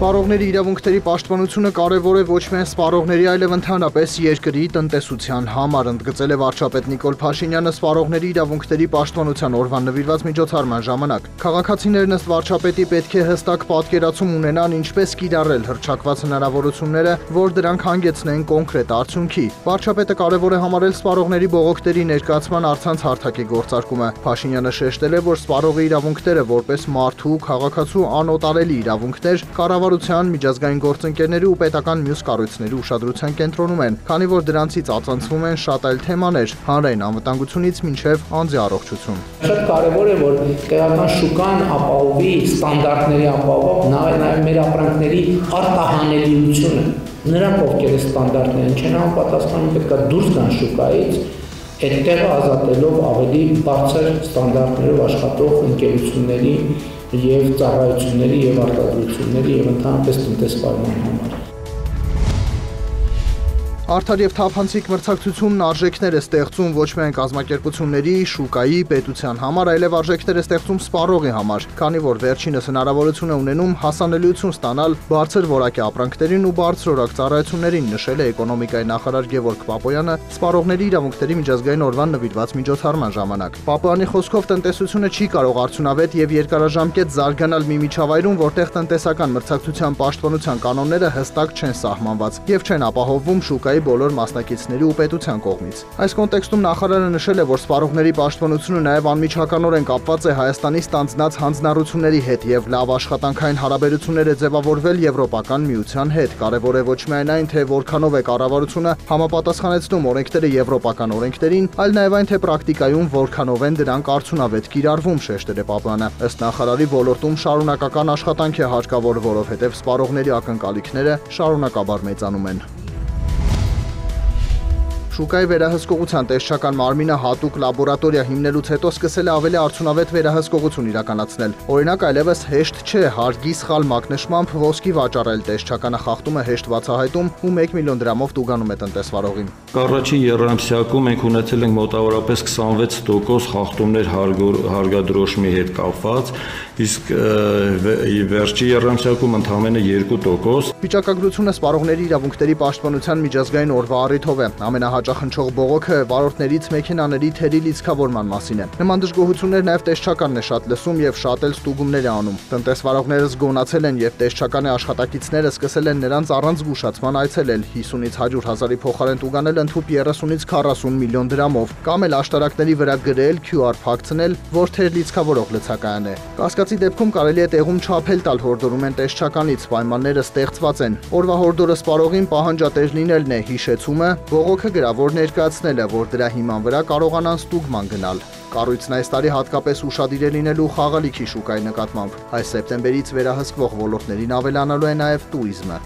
Սպառողների իրավունքների պաշտպանությունը կարևոր է ոչ միայն սպառողների, այլև ընդհանրապես երկրի տնտեսության համար, ընդգծել է վարչապետ Նիկոլ Փաշինյանը սպառողների իրավունքների պաշտպանության օրվան նվիրված միջոցառման ժամանակ։ Քաղաքացիներն ըստ վարչապետի պետք է հստակ պատկերացում ունենան ինչպես կիրառել հռչակված հնարավորությունները, որ դրանք հանգեցնեն կոնկրետ արդյունքի։ Վարչապետը կարևոր է համարել սպառողների բողոքների ներկայացման առցանց հարթակի գործարկումը։ Փաշինյանը շեշտել է, որ սպառողի իրավունքները որպես մարդու, քաղաքացու անօտարելի իրավունքներ կառավարության, միջազգային գործընկերների ու պետական մյուս կառույցների ուշադրության կենտրոնում են, քանի որ դրանցից ածանցվում են շատ այլ թեմաներ, հանրային անվտանգությունից մինչև անձի առողջություն։ Շատ կարևոր է, որ տեղական շուկան ապահովի ստանդարտների ապահովող նաև մեր ապրանքների արտահանելիությունը։ Նրանք ովքեր ստանդարտներին չեն համապատասխանում, պետք է դուրս գան շուկայից, այդ տեղը ազատելով ավելի բարձր ստանդարտներով աշխատող ընկերությունների եւ ծառայությունների եւ արտադրությունների եւ ընդհանրապես տնտեսվարման համար։ Արդար եւ թափանցիկ մրցակցությունն արժեքներ է ստեղծում ոչ միայն կազմակերպությունների, շուկայի, պետության համար, այլև արժեքներ է ստեղծում սպառողի համար, քանի որ վերջինս հնարավորություն է ունենում հասանելիություն ստանալ բարձր որակի ապրանքներին ու բարձրորակ ծառայություններին, նշել է էկոնոմիկայի նախարար Գևորգ Պապոյանը սպառողների իրավունքների միջազգային օրվան նվիրված միջոցառման ժամանակ։ Պապոյանի խոսքով տնտեսությունը չի կարող արդյունավետ եւ երկարաժամկետ զարգանալ մի միջավայրում, որտեղ տնտեսական մրցակցության պաշտպանության կանոնները հստակ չեն սահմանված եւ չեն ապահովվում շուկայի բոլոր մասնակիցների ու պետության կողմից։ Այս կոնտեքստում նախարարը նշել է, որ սպառողների պաշտպանությունը նաև անմիջականորեն կապված է Հայաստանի ստանձնած հանձնառությունների հետ եւ լավ աշխատանքային հարաբերություններ է ձևավորվել Եվրոպական միության հետ։ Կարևոր է ոչ միայն այն, թե որքանով է կառավարությունը համապատասխանեցնում օրենքները եվրոպական օրենքներին, այլ նաև այն, թե պրակտիկայում որքանով են դրանք արդյունավետ կիրառվում, շեշտել է Պապոյանը։ Ըստ նախարարի ոլորտում շարունակական աշխատանք է հարկավոր, որովհետև սպառողների ակնկալիքները շարունակաբար մեծանում են։ Շուկայի վերահսկողության տեսչական մարմինը հատուկ լաբորատորիա հիմնելուց հետո սկսել է ավելի արդյունավետ վերահսկողություն իրականացնել։ Օրինակ, այլևս հեշտ չէ հարգի սխալ մակնշմամբ ոսկի վաճառել, տեսչականը խախտում է հեշտ բացահայտում ու 1 միլիոն դրամով տուգանում է տնտեսվարողին։ Առաջին եռամսյակում մենք ունեցել ենք մոտավորապես 26% խախտումներ հարգադրոշմի հետ կապված, իսկ վերջի եռամսյակում ընդամենը 2%։ Վիճակագրությունը սպառողների իրավունքների պաշտպանության միջազգային օրվա առիթով է։ Ամենահաճախնչող բողոքը վարորդներից մեքենաների թերի լիցքավորման մասին է։ Նման դժգոհություններ նաև տեսչականն է շատ լսում եւ շատ էլ ստուգումներ է անում։ Տնտեսվարողները զգոնացել են եւ տեսչականի աշխատակիցները սկսել են նրանց առանց զգուշացման այցելել 50-ից 100 հազարի փոխարեն տուգանել ընդհուպ 30-ից 40 միլիոն դրամով, կամ էլ աշտարակների վրա գրել, QR փակցնել, որ թեր լիցքավորող լցակայան է։ Կասկածի դեպքում կարելի է տեղում չափել տալ հորդորում են տեսչականից, պայմանները ստեղծված են։ Օրվա հորդորը սպառողին պահանջատեր լինելն է, հիշեցումը, բողոքը գրավոր ներկայացնելը, որ դրա հիման վրա կարողանան ստուգման գնալ։ Կառույցն այս տարի հատկապես ուշադիր է լինելու խաղալիքի շուկայի նկատմամբ։ Այս սեպտեմբերից վերահսկվող ոլորտներին ավելանալու է նաև տուրիզմը։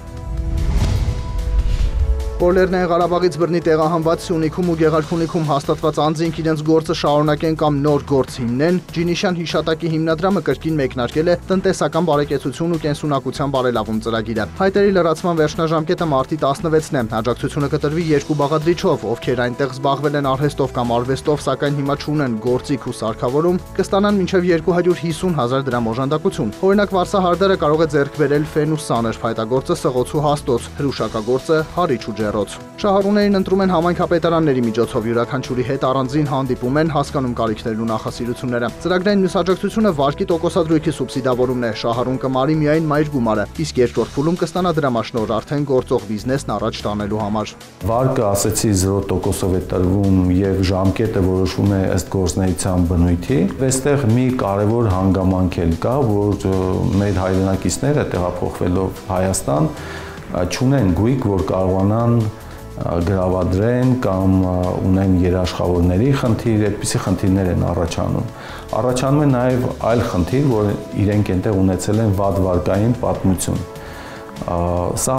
Լեռնային Ղարաբաղից բռնի տեղահանված Սյունիքում ու Գեղարքունիքում հաստատված անձինք իրենց գործը շարունակեն կամ նոր գործ հիմնեն, Ջինիշյան հիշատակի հիմնադրամը կրկին մեկնարկել է տնտեսական բարեկեցություն ու կենսունակության բարելավում ծրագիրը։ Հայտերի լրացման վերջնաժամկետը մարտի 16-ն է։ Աջակցությունը կտրվի 2 բաղադրիչով, ովքեր այնտեղ զբաղվել են արհեստով կամ արվեստով, սակայն հիմա չունեն գործիք ու սարքավորում, կստանան մինչև 250,000 դրամ օժանդակություն։ Օրինակ, վարսահարդարը կարող է ձեռք բերել ֆեն ու սաներ, փայտագործը սղոց ու հաստոց, հրուշակագործը հարիչ ու ջեռոց։ Շահառուներին ընտրում են համայնքապետարանների միջոցով, յուրաքանչյուրի հետ առանձին հանդիպում են, հասկանում կարիքներն ու նախասիրությունները։ Ծրագրային մյուս աջակցությունը վարկի տոկոսադրույքի սուբսիդավորումն է, շահառուն կմարի միայն մայր գումարը, իսկ երկրորդ փուլում կստանա դրամաշնորհ արդեն գործող բիզնեսն առաջ տանելու համար։ Վարկը, ասեցի, 0%-ով է տրվում եւ ժամկետը որոշվում է ըստ գործնեայության բնույթի։ Այստեղ մի կարևոր հանգամանք էլ կա, որ մեր հայրենակիցները տեղափոխվելով Հայաստան չունեն գույք, որ կարողանան գրավադրեն կամ ունեն երաշխավորների խնդիր, այդպիսի խնդիրներ են առաջանում։ Առաջանում է նաև այլ խնդիր, որ իրենք այնտեղ ունեցել են վատ վարկային պատմություն։ Սա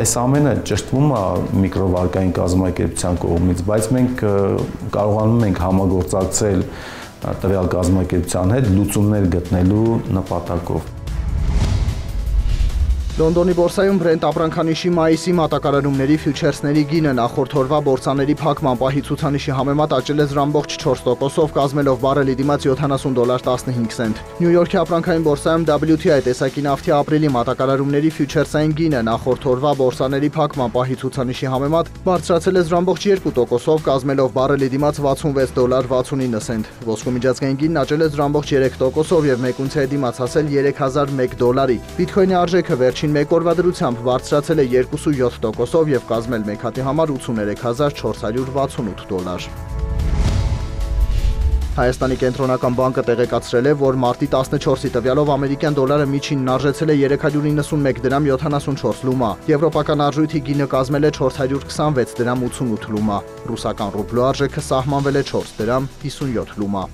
այս ամենը ճշտվում է միկրովարկային կազմակերպության կողմից, բայց մենք կարողանում ենք համագործակցել տվյալ կազմակերպության հետ լուծումներ գտնելու նպատակով։ Լոնդոնի բորսայում Brent ապրանքանիշի մայիսի մատակարարումների ֆյուչերսների գինը նախորդ օրվա բորսաների փակման պահի ցուցանիշի համեմատ աճել է 0.4%-ով, կազմելով բարելի դիմաց $70.15։ Նյու Յորքի ապրանքային բորսայում WTI տեսակի նավթի ապրիլի մատակարարումների ֆյուչերսային գինը նախորդ օրվա բորսաների փակման պահի ցուցանիշի համեմատ բարձրացել է 0.2%-ով, կազմելով բարելի դիմաց $66.69։ Ոսկու միջազգային գինն աճել է 0.3%-ով եւ 1 ունցիայի դիմաց հասել $3001։ Բիտքոյնի արժեքը վերջին մեկ օրվա դրությամբ բարձրացել է 2.7%-ով եւ կազմել մեկ հատի համար $83468։ Հայաստանի կենտրոնական բանկը տեղեկացրել է, որ մարտի 14-ի տվյալով ամերիկյան դոլարը միջինն արժեցել է 391 դրամ 74 լումա, եվրոպական արժույթի գինը կազմել է 426 դրամ 88 լումա, ռուսական ռուբլու արժեքը սահմանվել է 4 դրամ 57 լումա։